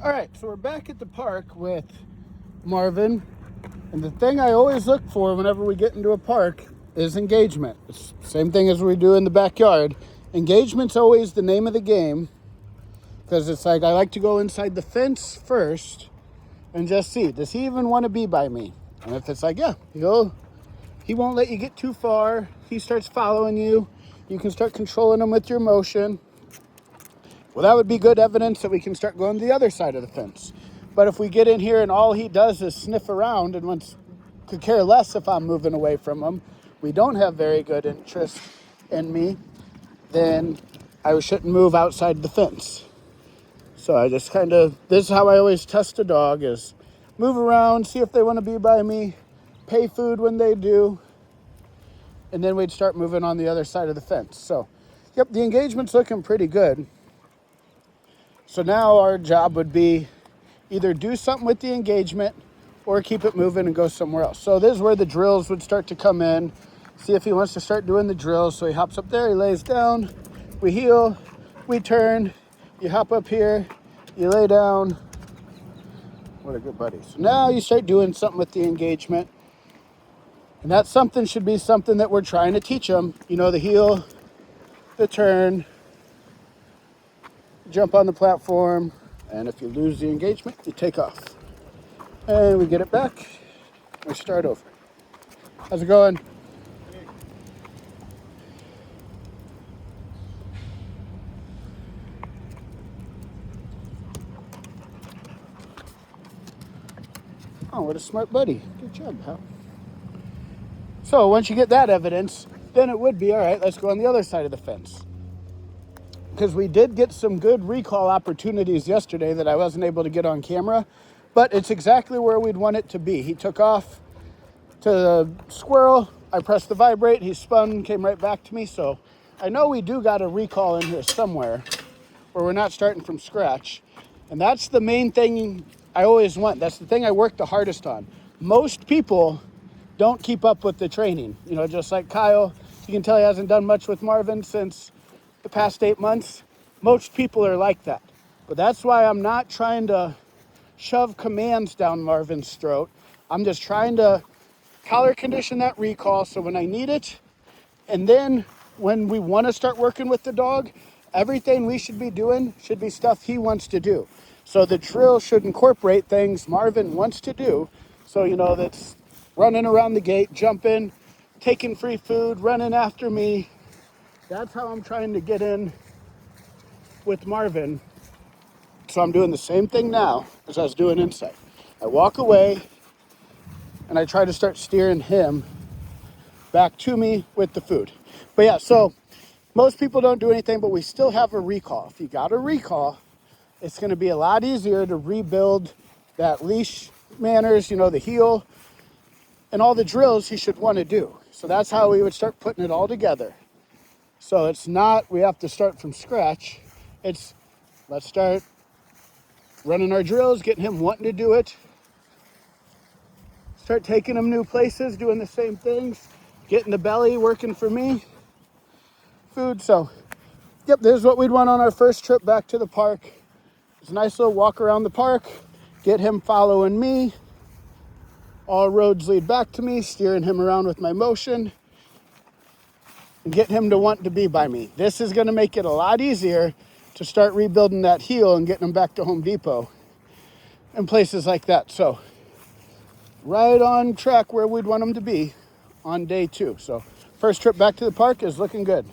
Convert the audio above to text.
All right, so we're back at the park with Marvin. And the thing I always look for whenever we get into a park is engagement. It's the same thing as we do in the backyard. Engagement's always the name of the game, because it's like I like to go inside the fence first and just see, does he even want to be by me? And if it's like, yeah, he won't let you get too far. He starts following you. You can start controlling him with your motion. Well, that would be good evidence that we can start going to the other side of the fence. But if we get in here and all he does is sniff around and could care less if I'm moving away from him, we don't have very good interest in me, then I shouldn't move outside the fence. So I just this is how I always test a dog, is move around, see if they want to be by me, pay food when they do, and then we'd start moving on the other side of the fence. So, yep, the engagement's looking pretty good. So now our job would be either do something with the engagement or keep it moving and go somewhere else. So this is where the drills would start to come in. See if he wants to start doing the drills. So he hops up there, he lays down, we heel, we turn, you hop up here, you lay down. What a good buddy. So now you start doing something with the engagement. And that something should be something that we're trying to teach them. You know, the heel, the turn, jump on the platform, and if you lose the engagement, you take off. And we get it back, we start over. How's it going? Oh, what a smart buddy. Good job, pal. So once you get that evidence, then it would be, all right, let's go on the other side of the fence. Because we did get some good recall opportunities yesterday that I wasn't able to get on camera, but it's exactly where we'd want it to be. He took off to the squirrel, I pressed the vibrate, he spun, came right back to me. So I know we do got a recall in here somewhere where we're not starting from scratch. And that's the main thing I always want. That's the thing I work the hardest on. Most people don't keep up with the training. You know, just like Kyle, you can tell he hasn't done much with Marvin since the past 8 months. Most people are like that. But that's why I'm not trying to shove commands down Marvin's throat. I'm just trying to collar condition that recall so when I need it, and then when we want to start working with the dog, everything we should be doing should be stuff he wants to do. So the drill should incorporate things Marvin wants to do. So, you know, that's running around the gate, jumping, taking free food, running after me. That's how I'm trying to get in with Marvin. So I'm doing the same thing now as I was doing inside. I walk away and I try to start steering him back to me with the food. But yeah, so most people don't do anything, but we still have a recall. If you got a recall, it's going to be a lot easier to rebuild that leash manners, you know, the heel, and all the drills he should want to do. So that's how we would start putting it all together. So it's not, we have to start from scratch. It's, let's start running our drills, getting him wanting to do it. Start taking him new places, doing the same things, getting the belly working for me. Food, so, yep, this is what we'd want on our first trip back to the park. It's a nice little walk around the park, get him following me. All roads lead back to me, steering him around with my motion. And get him to want to be by me. This is going to make it a lot easier to start rebuilding that heel and getting him back to Home Depot and places like that. So right on track where we'd want him to be on day 2. So first trip back to the park is looking good.